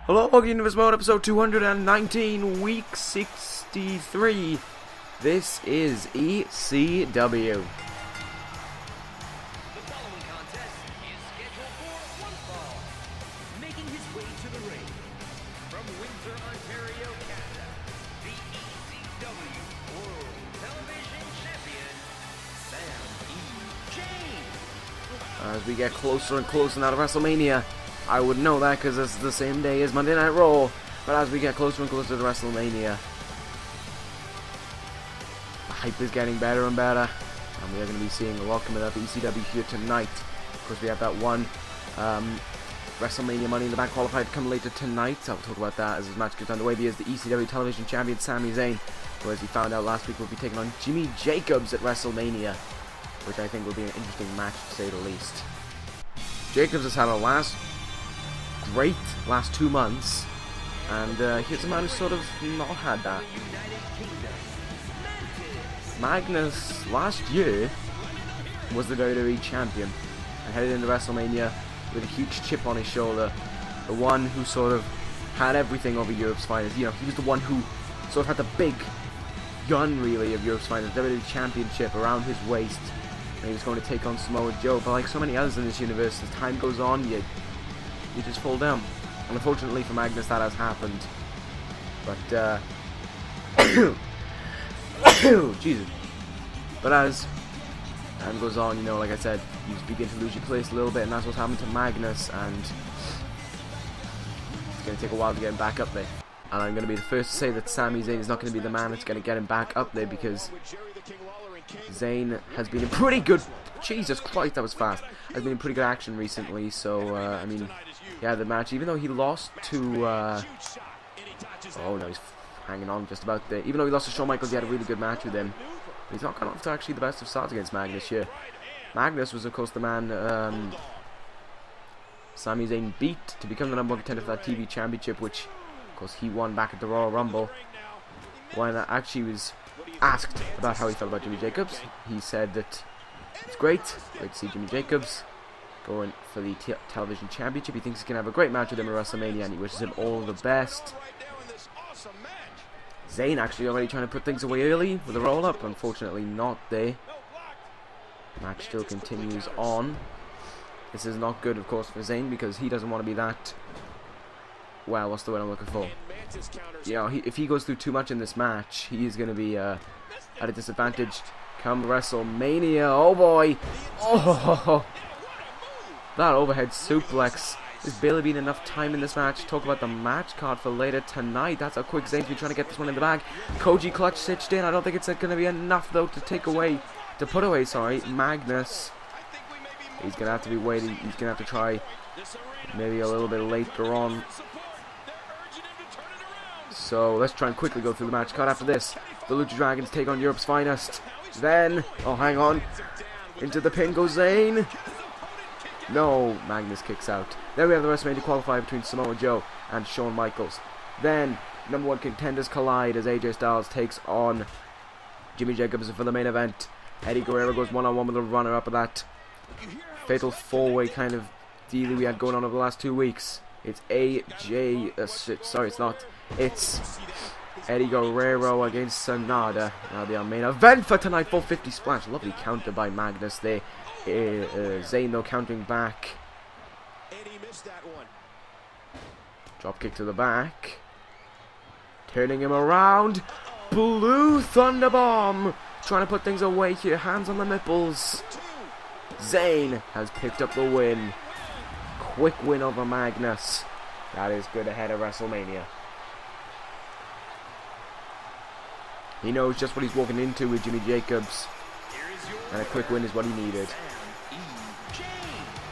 Hello, welcome to this mode, episode 219, week 63. This is ECW. The following contest is scheduled for one fall. Making his way to the ring, from Windsor, Ontario, Canada, the ECW World Television Champion, Sami. As we get closer and closer now to Wrestlemania. I would know that because it's the same day as Monday Night Raw. But as we get closer and closer to Wrestlemania, the hype is getting better and better. And we are going to be seeing a lot coming out of ECW here tonight. Of course, we have that one Wrestlemania Money in the Bank qualifier to come later tonight. I'll talk about that as this match gets underway. He is the ECW Television Champion, Sami Zayn, who, as he found out last week, will be taking on Jimmy Jacobs at WrestleMania, which I think will be an interesting match to say the least. Jacobs has had a great last 2 months, and here's a man who's sort of not had that. Magnus last year was the WWE champion and headed into WrestleMania with a huge chip on his shoulder, the one who sort of had everything over Europe's finest. You know, he was the one who sort of had the big gun, really, of Europe's finest, WWE championship around his waist, and he was going to take on Samoa Joe. But like so many others in this universe, as time goes on, you just fall down. And unfortunately for Magnus, that has happened. But, Jesus. But as time goes on, you know, like I said, you just begin to lose your place a little bit, and that's what's happened to Magnus, and it's going to take a while to get him back up there. And I'm going to be the first to say that Sami Zayn is not going to be the man that's going to get him back up there, because Zayn has been in pretty good... Jesus Christ, that was fast. Has been in pretty good action recently, so, I mean, yeah, the match, even though he lost to, oh no, he's hanging on just about there. Even though he lost to Shawn Michaels, he had a really good match with him. But he's not gone off to actually the best of starts against Magnus here. Magnus was, of course, the man Sami Zayn beat to become the #1 contender for that TV championship, which, of course, he won back at the Royal Rumble. When actually was asked about how he felt about Jimmy Jacobs, he said that it's great to see Jimmy Jacobs going for the television championship. He thinks he's going to have a great match with him at WrestleMania, and he wishes him all the best. Zayn actually already trying to put things away early with a roll-up. Unfortunately not there. Match still continues on. This is not good, of course, for Zayn, because he doesn't want to be that... Well, what's the word I'm looking for? You know, if he goes through too much in this match, he is going to be at a disadvantage come WrestleMania. Oh boy! Oh! That overhead suplex. There's barely been enough time in this match. Talk about the match card for later tonight. That's how quick Zayn's been trying to get this one in the bag. Koji clutch stitched in. I don't think it's going to be enough, though, to put away, Magnus. He's going to have to be waiting. He's going to have to try maybe a little bit later on. So let's try and quickly go through the match card after this. The Lucha Dragons take on Europe's finest. Then, oh, hang on. Into the pin goes Zayn. No, Magnus kicks out. Then we have the Wrestlemania Qualifier between Samoa Joe and Shawn Michaels. Then, #1 contenders collide as AJ Styles takes on Jimmy Jacobs for the main event. Eddie Guerrero goes one-on-one with the runner-up of that fatal four-way kind of deal we had going on over the last 2 weeks. It's sorry, it's not. It's Eddie Guerrero against Sanada. That'll be our main event for tonight. 450 splash. Lovely counter by Magnus there. Zayn, though, counting back. Drop kick to the back. Turning him around. Blue Thunder Bomb. Trying to put things away here. Hands on the nipples. Zayn has picked up the win. Quick win over Magnus. That is good ahead of WrestleMania. He knows just what he's walking into with Jimmy Jacobs. And a quick win is what he needed.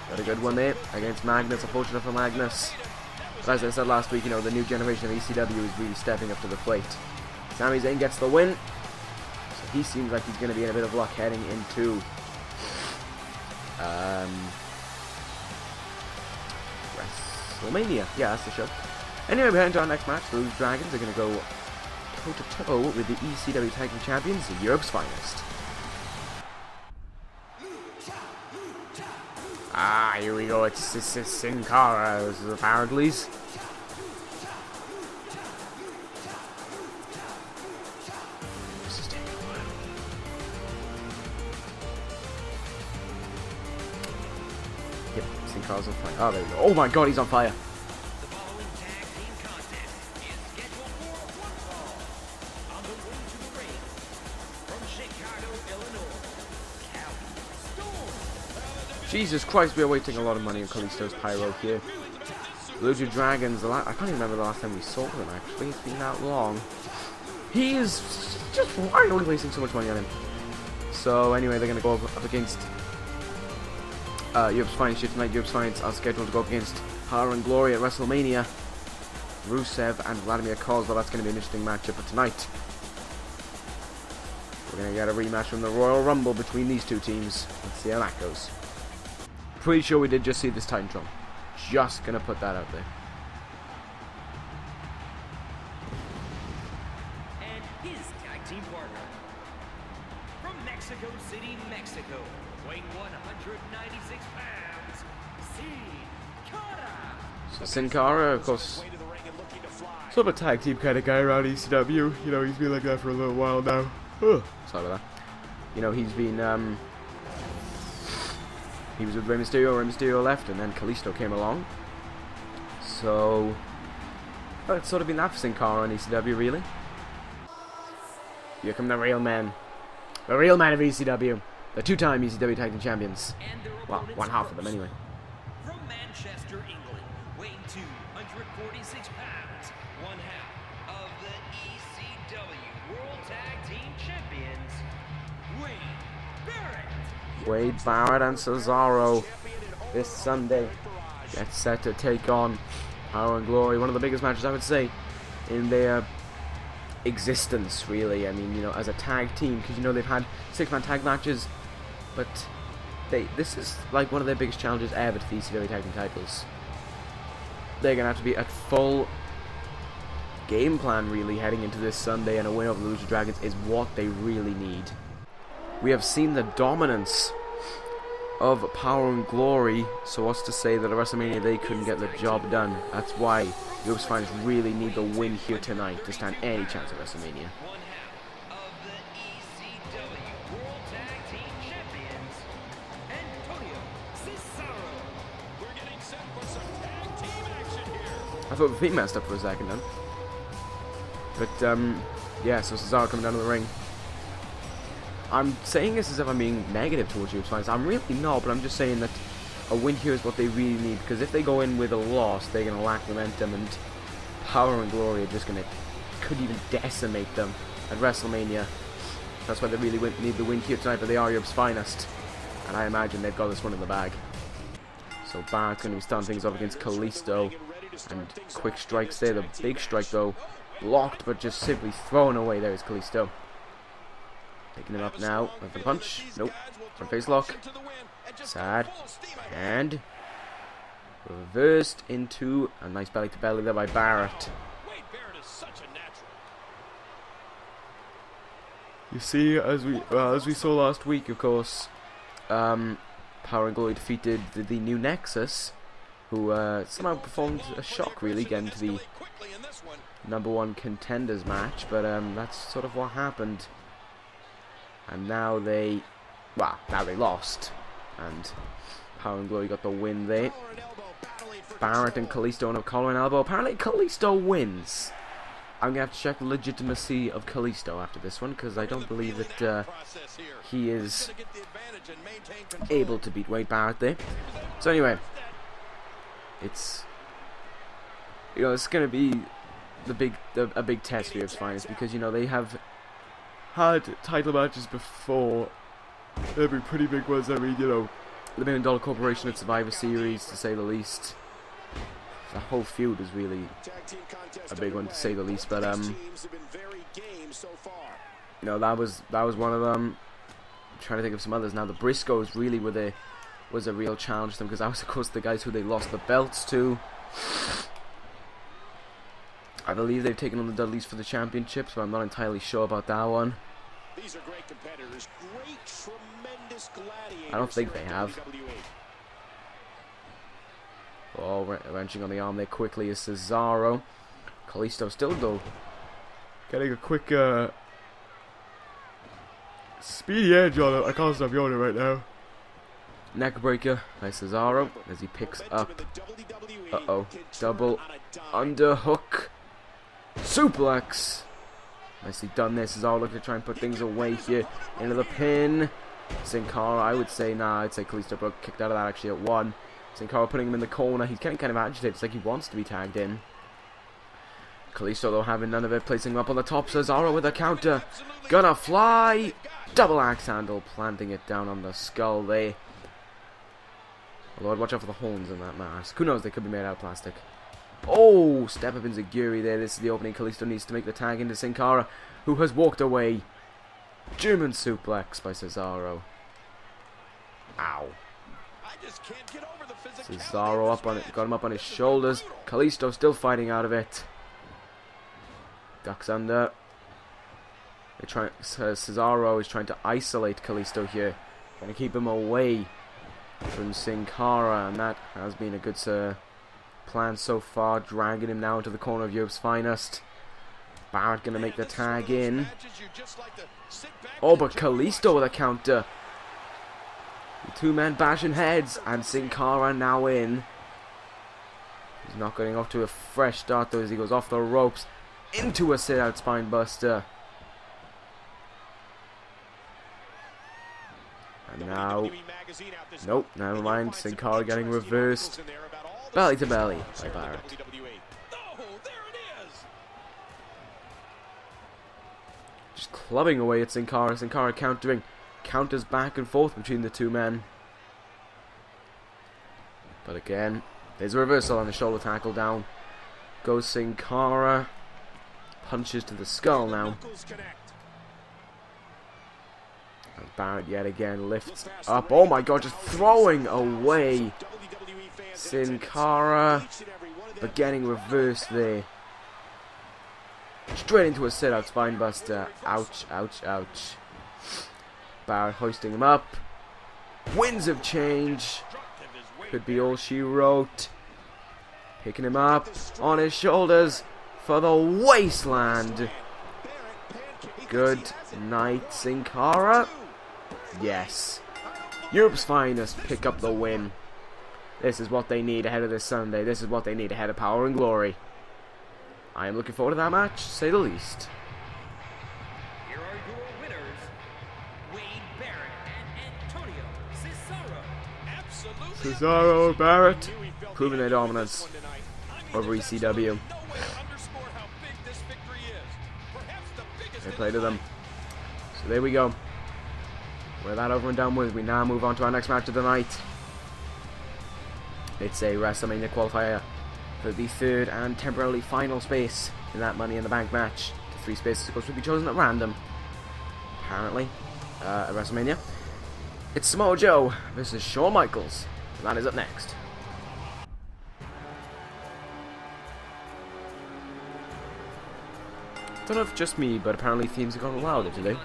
Got a good one there against Magnus. Unfortunate for Magnus. But as I said last week, you know, the new generation of ECW is really stepping up to the plate. Sami Zayn gets the win. So he seems like he's going to be in a bit of luck heading into WrestleMania. Yeah, that's the show. Anyway, we're heading to our next match. The Lucha Dragons are going to go toe-to-toe with the ECW Tag Team Champions, Europe's finest. Ah, here we go. It's Sin Cara, apparently. Car's on fire. Oh, there we go. Oh my god, he's on fire. The following tag team contest is scheduled for one fall. On the way to the ring, from Chicago, Illinois, Storm. Jesus Christ, we are wasting a lot of money on Kalisto's pyro here. Lucha Dragons, I can't even remember the last time we saw them actually. It's been that long. He is just, why are we wasting so much money on him? So anyway, they're going to go up against Europe's Finest here tonight. Europe's Finest are scheduled to go up against Power and Glory at WrestleMania. Rusev and Vladimir Kozlov. That's going to be an interesting matchup for tonight. We're going to get a rematch from the Royal Rumble between these two teams. Let's see how that goes. Pretty sure we did just see this Titantron. Just going to put that out there. And his tag team partner. From Mexico City, Mexico, weighing 196 pounds, Sin Cara. So Sin Cara, of course, sort of a tag team kind of guy around ECW. You know, he's been like that for a little while now. Sorry about that. You know, he's been, he was with Rey Mysterio left, and then Kalisto came along. So, well, it's sort of been that for Sin Cara on ECW, really. Here come the real men. The real man of ECW. The two-time ECW Tag Team Champions. Well, one half of them anyway. From Manchester, England, weighing 246 pounds, one half of the ECW World Tag Team Champions, Wade Barrett. Wade Barrett and Cesaro this Sunday get set to take on Power and Glory. One of the biggest matches, I would say, in their existence, really. I mean, you know, as a tag team, because, you know, they've had 6-man tag matches, but this is like one of their biggest challenges ever to the ECW tag team titles. They're gonna have to be at full game plan, really, heading into this Sunday, and a win over the Lucha Dragons is what they really need. We have seen the dominance of Power and Glory, so what's to say that at WrestleMania they couldn't get the job done? That's why Europe's Finest really need the win here tonight to stand any chance at WrestleMania. One half of the ECW World Tag Team Champions, Antonio Cesaro. We're getting set for some tag team action here. I thought the theme messed up for a second then. But, yeah, so Cesaro coming down to the ring. I'm saying this as if I'm being negative towards Europe's Finest. I'm really not, but I'm just saying that a win here is what they really need, because if they go in with a loss, they're going to lack momentum, and Power and Glory are just going to, could even decimate them at WrestleMania. That's why they really need the win here tonight, but they are Europe's Finest, and I imagine they've got this one in the bag. So Barrett's going to be starting things off against Kalisto, and quick strikes there. The big strike, though, blocked, but just simply thrown away. There is Kalisto. Taking him up now. Went for the punch. Nope. Front face lock. Sad. And reversed into a nice belly to belly there by Barrett. You see, as we saw last week, of course, Power and Glory defeated the new Nexus, who somehow performed a shock, really, getting to the #1 contenders match. But that's sort of what happened. And now they lost, and Power and Glory got the win there. Barrett and Kalisto on a collar and elbow. Apparently Kalisto wins. I'm going to have to check the legitimacy of Kalisto after this one, because I don't believe that he is able to beat Wade Barrett there. So anyway, it's, you know, it's going to be a big test for Europe's Finest, because, you know, they have had title matches before. They'll be pretty big ones. I mean, you know, the $1 Million Corporation at Survivor Series, to say the least. The whole feud is really a big one, to say the least. But you know, that was one of them. I'm trying to think of some others now. The Briscoes really was a real challenge to them, because that was, of course, the guys who they lost the belts to. I believe they've taken on the Dudleys for the championship, so I'm not entirely sure about that one. These are great competitors, great, tremendous gladiators. I don't think they have. Oh, wrenching on the arm there quickly is Cesaro. Kalisto still, though, getting a quick speedy edge on it. I can't stop yawning right now. Neckbreaker by Cesaro as he picks up. Double underhook. Suplex. Nicely done there. Cesaro looking to try and put things away here. Into the pin. Sin Cara, I would say, I'd say Kalisto broke kicked out of that actually at 1. Sin Cara putting him in the corner. He's getting kind of agitated. It's like he wants to be tagged in. Kalisto, though, having none of it, placing him up on the top. Cesaro with a counter. Gonna fly. Double axe handle, planting it down on the skull there. Oh, Lord, watch out for the horns in that mask. Who knows, they could be made out of plastic. Oh, step up Enziguri there. This is the opening. Kalisto needs to make the tag into Sin Cara, who has walked away. German suplex by Cesaro. Ow. Cesaro up on it, got him up on his shoulders. Kalisto still fighting out of it. Ducks under. Cesaro is trying to isolate Kalisto here, trying to keep him away from Sin Cara, and that has been a good plan so far, dragging him now into the corner of Europe's finest. Barrett gonna make the tag in. Oh, but Kalisto with a counter. The two-men bashing heads, and Sin Cara now in. He's not getting off to a fresh start though as he goes off the ropes into a sit-out spine buster. And now, nope, never mind. Sin Cara getting reversed. Belly to belly by Barrett. Just clubbing away at Sin Cara. Sin Cara countering. Counters back and forth between the two men. But again, there's a reversal on the shoulder tackle down. Goes Sin Cara. Punches to the skull now. And Barrett yet again lifts up. Oh my god, just throwing away Sin Cara. But getting reversed there. Straight into a sit-out spinebuster. Ouch, ouch, ouch. Barrett hoisting him up. Winds of change. Could be all she wrote. Picking him up on his shoulders for the wasteland. Good night, Sin Cara. Yes. Europe's finest pick up the win. This is what they need ahead of this Sunday. This is what they need ahead of Power and Glory. I am looking forward to that match, to say the least. Here are your winners, Wade Barrett and Antonio Cesaro. Cesaro and Barrett proving their dominance over ECW. They play to them. So there we go. We're that over and done with. We now move on to our next match of the night. It's a Wrestlemania Qualifier for the third and temporarily final space in that Money in the Bank match. The 3 spaces, of course, will be chosen at random, apparently, at WrestleMania. It's Samoa Joe versus Shawn Michaels. And that is up next. Don't know if it's just me, but apparently themes have gone louder today.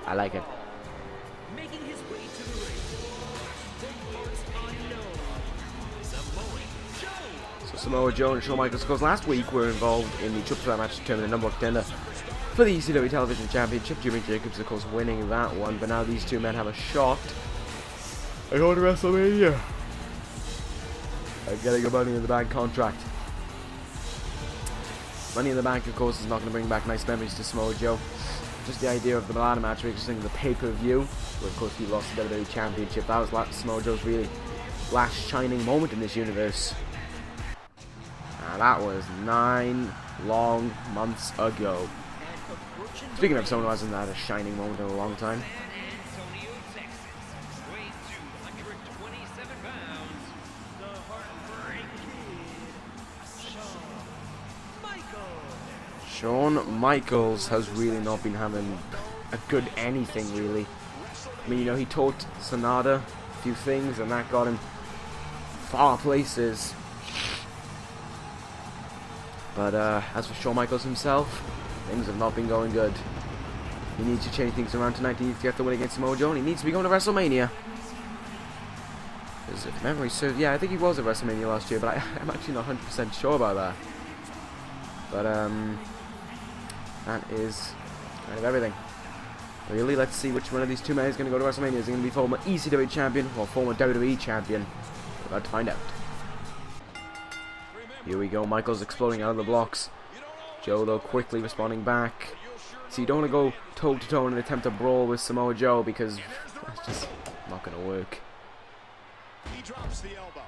I like it. Making his way to the ring, from parts unknown, Samoa Joe. So Samoa Joe and Shawn Michaels, of course, last week were involved in the triple threat match to determine the number one contender for the ECW Television Championship. Jimmy Jacobs, of course, winning that one, but now these two men have a shot at going to WrestleMania and getting a Money in the Bank contract. Money in the Bank, of course, is not going to bring back nice memories to Samoa Joe. Just the idea of the ladder match, interesting, the pay-per-view, where of course he lost the WWE Championship. That was Samoa Joe's really last shining moment in this universe. And that was 9 long months ago. Speaking of someone who hasn't had a shining moment in a long time. Antonio, Texas, weighs 227 pounds, the Heartbreak Kid, Shawn Michaels has really not been having a good anything, really. I mean, you know, he taught Sanada a few things, and that got him far places. But as for Shawn Michaels himself, things have not been going good. He needs to change things around tonight. He needs to get the win against Samoa Joe, and he needs to be going to WrestleMania. Because if memory serves, yeah, I think he was at WrestleMania last year, but I'm actually not 100% sure about that. But that is kind of everything. Really, let's see which one of these two men is going to go to WrestleMania. Is it going to be former ECW champion or former WWE champion? We're about to find out. Here we go, Michaels exploding out of the blocks. Joe, though, quickly responding back. So you don't want to go toe-to-toe in an attempt to brawl with Samoa Joe, because that's just not going to work. He drops the elbow.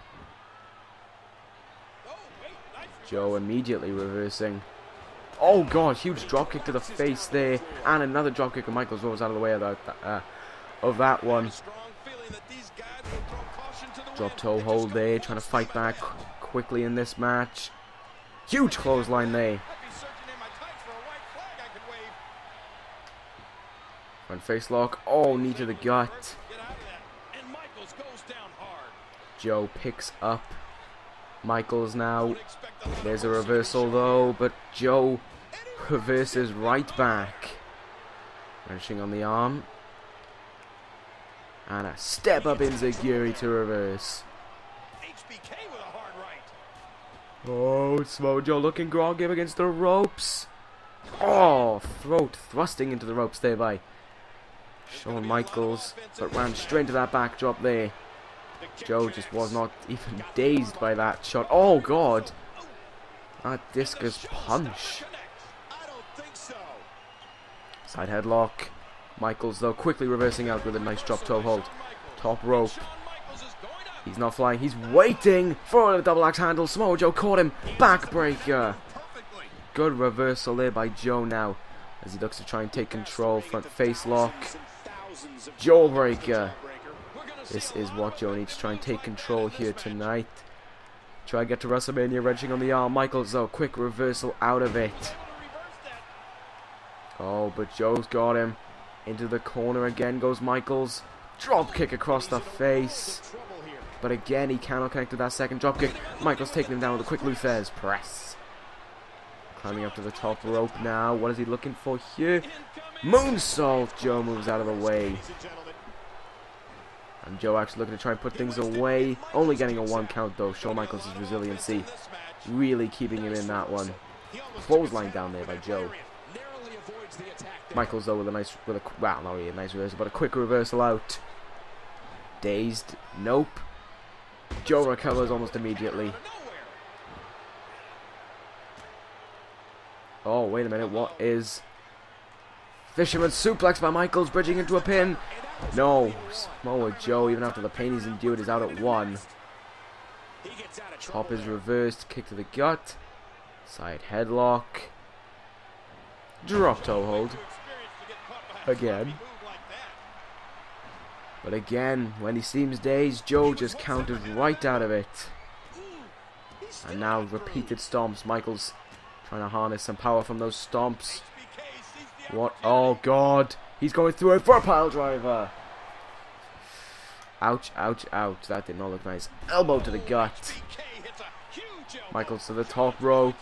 Joe immediately reversing. Oh god, huge dropkick to the face there, and another dropkick, and Michaels rolls out of the way of that one. Drop toe hold there, trying to fight back quickly in this match. Huge clothesline there. Front face lock. Oh, knee to the gut. Joe picks up Michaels now. There's a reversal though, but Joe reverses right back. Wrenching on the arm. And a step up enziguri to reverse. Oh, Samoa Joe looking groggy up against the ropes. Oh, throat thrusting into the ropes there by Shawn Michaels, but ran straight into that backdrop there. Joe just was not even dazed by that shot. Oh god, that discus punch. Side headlock. Michaels though quickly reversing out with a nice drop toe hold. Top rope. He's not flying, he's waiting for a double axe handle. Samoa Joe caught him. Backbreaker. Good reversal there by Joe now, as he looks to try and take control. Front face lock. Jawbreaker. This is what Joe needs to try and take control here tonight. Try to get to WrestleMania, wrenching on the arm. Michaels though, quick reversal out of it. Oh, but Joe's got him. Into the corner again goes Michaels. Drop kick across the face. But again, he cannot connect with that second drop kick. Michaels taking him down with a quick Luthez press. Climbing up to the top rope now. What is he looking for here? Moonsault. Joe moves out of the way. And Joe actually looking to try and put things away. Only getting a 1 count though. Shawn Michaels' resiliency really keeping him in that one. Clothesline down there by Joe. Michaels though with a nice, well, not really a nice reversal, but a quick reversal out. Dazed. Nope. Joe recovers almost immediately. Oh, wait a minute. What is... Fisherman suplex by Michaels, bridging into a pin. No. Samoa Joe, even after the pain he's endured, is out at 1. Chop is reversed. Kick to the gut. Side headlock. Drop toe hold. Again. But again, when he seems dazed, Joe just countered right out of it. And now repeated stomps. Michaels trying to harness some power from those stomps. What? Oh god. He's going through it for a pile driver. Ouch, ouch, ouch. That did not look nice. Elbow to the gut. Michaels to the top rope.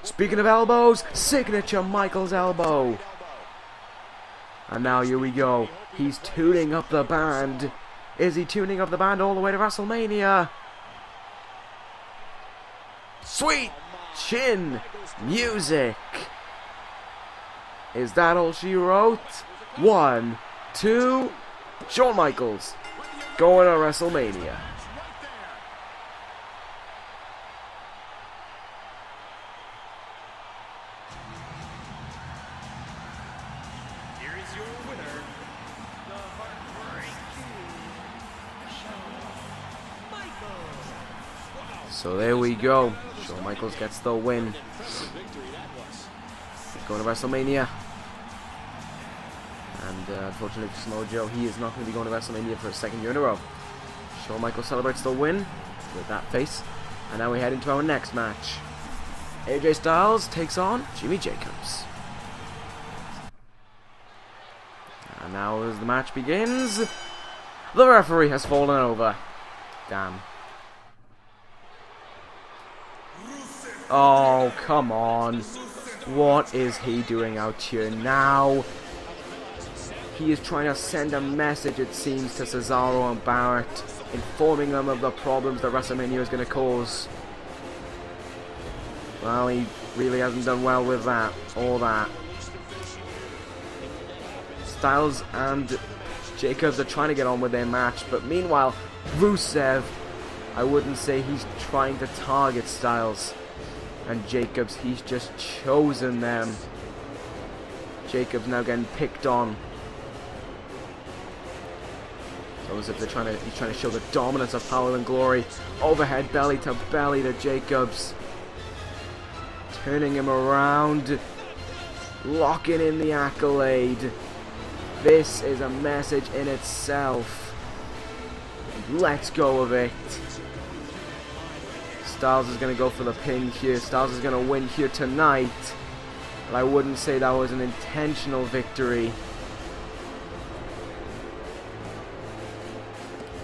Speaking of elbows, signature Michaels elbow. And now here we go. He's tuning up the band. Is he tuning up the band all the way to WrestleMania? Sweet chin music. Is that all she wrote? 1, 2. Shawn Michaels going to WrestleMania. So there we go. Shawn Michaels gets the win. Going to WrestleMania. And unfortunately for Samoa Joe, he is not going to be going to WrestleMania for a 2nd year in a row. Shawn Michaels celebrates the win with that face. And now we head into our next match. AJ Styles takes on Jimmy Jacobs. And now as the match begins, the referee has fallen over. Damn. Oh, come on. What is he doing out here now? He is trying to send a message, it seems, to Cesaro and Barrett, informing them of the problems that WrestleMania is going to cause. Well, he really hasn't done well with that, or that. Styles and Jacobs are trying to get on with their match, but meanwhile, Rusev, I wouldn't say he's trying to target Styles and Jacobs, he's just chosen them. Jacobs now getting picked on. It's almost as if he's trying to show the dominance of Power and Glory. Overhead belly to Jacobs. Turning him around. Locking in the accolade. This is a message in itself. Let's go of it. Styles is going to go for the pin here. Styles is going to win here tonight. But I wouldn't say that was an intentional victory.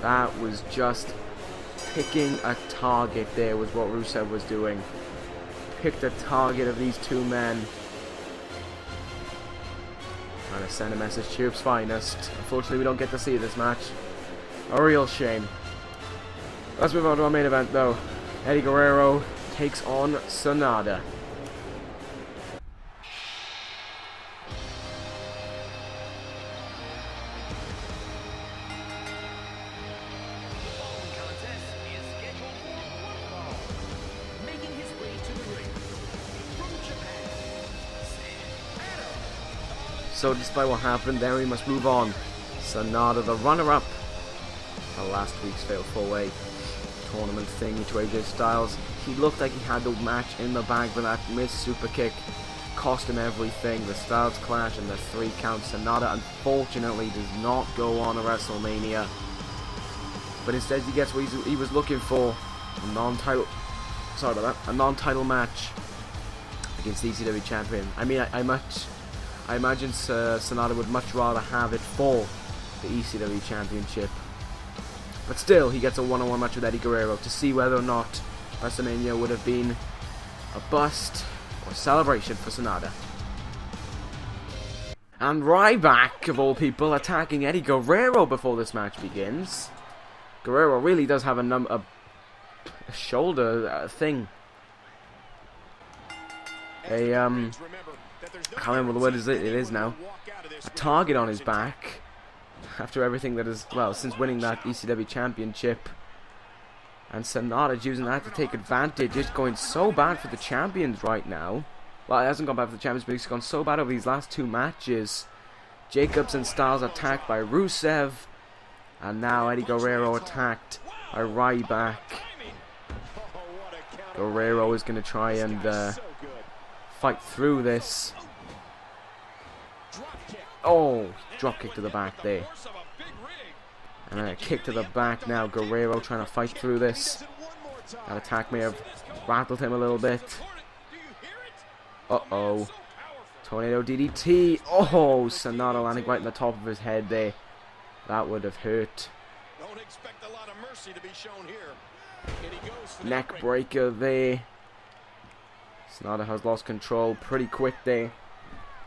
That was just picking a target there was what Rusev was doing. Picked a target of these two men. Trying to send a message to Europe's finest. Unfortunately, we don't get to see this match. A real shame. Let's move on to our main event though. Eddie Guerrero takes on Sanada. So despite what happened there, we must move on. Sanada, the runner-up of last week's Fatal 4-Way tournament thingy to AJ Styles. He looked like he had the match in the bag, but that missed super kick cost him everything. The Styles clash and the 3 count. Sanada unfortunately does not go on a WrestleMania, but instead he gets what he was looking for: a non-title. Sorry about that. A non-title match against the ECW champion. I mean, I imagine Sanada would much rather have it for the ECW championship. But still, he gets a one-on-one match with Eddie Guerrero to see whether or not WrestleMania would have been a bust or celebration for Sanada. And Ryback, of all people, attacking Eddie Guerrero before this match begins. Guerrero really does have a shoulder thing. I can't remember what it is now. A target on his back after everything that is, well, since winning that ECW championship. And Sanada's using that to take advantage. It's going so bad for the champions right now. Well, it hasn't gone bad for the champions, but it's gone so bad over these last 2 matches. Jacobs and Styles attacked by Rusev. And now Eddie Guerrero attacked by Ryback. Guerrero is going to try and fight through this. Oh, drop kick to the back there. And then a kick to the back now. Guerrero trying to fight through this. That attack may have rattled him a little bit. Uh-oh. Tornado DDT. Oh, Sanada landing right in the top of his head there. That would have hurt. Don't expect a lot of mercy to be shown here. Neck breaker there. Sanada has lost control pretty quick there.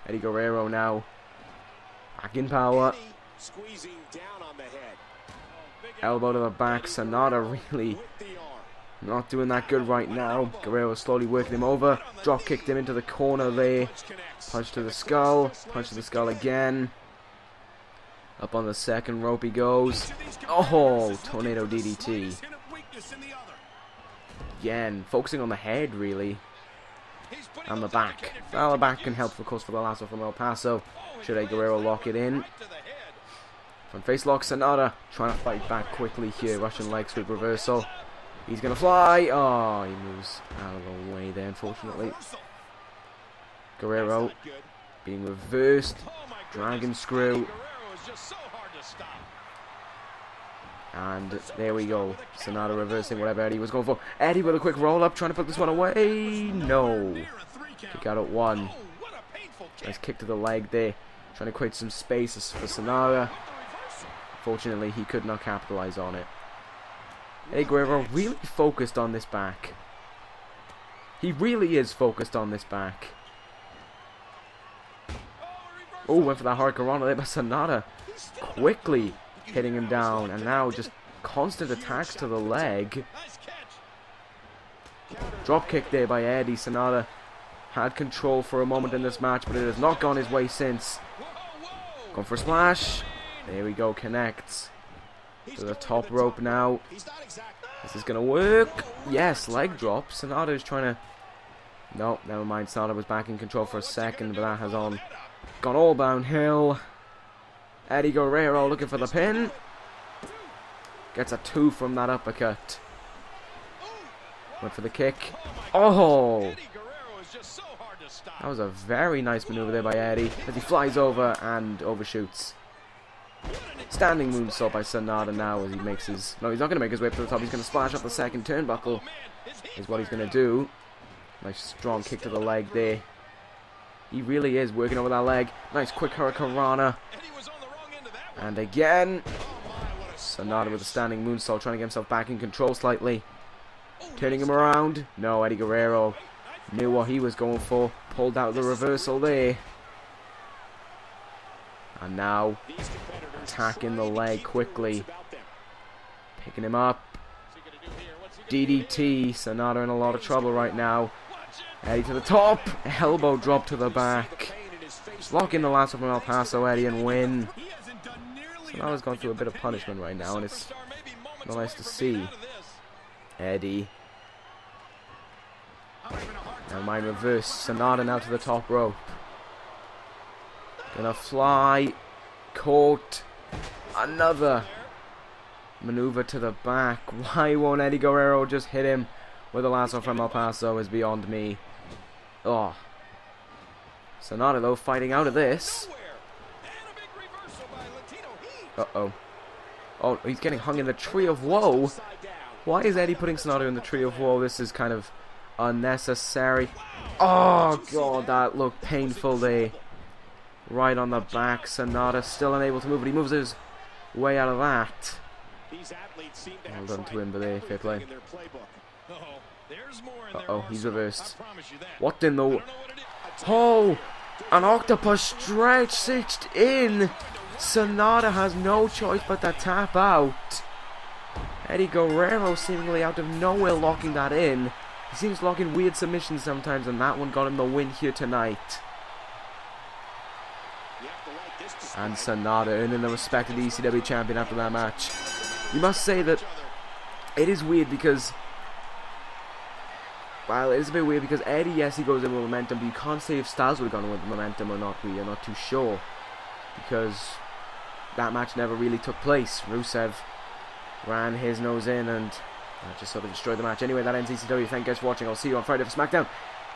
Eddie Guerrero now back in power. Squeezing down on the head. Elbow to the back. Sanada really not doing that good right now. Guerrero slowly working him over. Drop kicked him into the corner there. Punch to the skull. Punch to the skull again. Up on the second rope he goes. Oh, tornado DDT. Again, focusing on the head really. And the back. Well, the back can help, of course, for the lasso from El Paso. Should Eddie Guerrero lock it in? Front face lock. Sanada trying to fight back quickly here. Russian leg sweep reversal. He's going to fly. Oh, he moves out of the way there, unfortunately. Guerrero being reversed. Dragon screw. And there we go. Sanada reversing whatever Eddie was going for. Eddie with a quick roll up, trying to put this one away. No. Kick out at 1. Nice kick to the leg there. Trying to create some space for Sanada. Fortunately, he could not capitalize on it. Eddie Guerrero really focused on this back. He really is focused on this back. Oh, went for that hard Corona there by Sanada. Quickly hitting him down, and now just constant attacks to the leg. Drop kick there by Eddie. Sanada had control for a moment in this match, but it has not gone his way since. Going for a splash. There we go, connects. To the top rope now. This is going to work. Yes, leg drop. Sanada is trying to... No, never mind. Sanada was back in control for a second, but that has gone all downhill. Eddie Guerrero looking for the pin. Gets a 2 from that uppercut. Went for the kick. Oh! That was a very nice maneuver there by Eddie as he flies over and overshoots. Standing moonsault by Sanada now as he makes his... No, he's not going to make his way up to the top. He's going to splash up the second turnbuckle is what he's going to do. Nice strong kick to the leg there. He really is working over that leg. Nice quick hurricanrana. And again, Sanada with a standing moonsault, trying to get himself back in control slightly. Turning him around. No, Eddie Guerrero knew what he was going for. Pulled out the reversal there. And now, attacking the leg quickly. Picking him up. DDT. Sanada in a lot of trouble right now. Eddie to the top. Elbow drop to the back. Just lock in the last one from El Paso, Eddie, and win. Sanada's gone through a bit of punishment right now, and it's not nice to see. Eddie. Now mind reverse. Sanada now to the top rope. Gonna fly. Caught. Another maneuver to the back. Why won't Eddie Guerrero just hit him with a lasso from El Paso is beyond me. Oh. Sanada though fighting out of this. Uh-oh. Oh, he's getting hung in the tree of woe. Why is Eddie putting Sanada in the tree of woe? This is kind of unnecessary. Oh god, that looked painful there. Right on the back. Sanada still unable to move, but he moves his way out of that. Well done to him, but there, fair play. Uh-oh, he's reversed. What in the... Oh! An octopus stretched in! Sanada has no choice but to tap out. Eddie Guerrero seemingly out of nowhere locking that in. He seems to lock in weird submissions sometimes, and that one got him the win here tonight. And Sanada earning the respect of the ECW champion after that match. You must say that it is weird because... Well, it is a bit weird because Eddie, yes, he goes in with momentum, but you can't say if Styles would have gone in with momentum or not. We are not too sure. Because that match never really took place. Rusev ran his nose in and just sort of destroyed the match. Anyway, that ends ECW. Thank you guys for watching. I'll see you on Friday for SmackDown.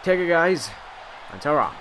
Take care, guys. And ta-ra.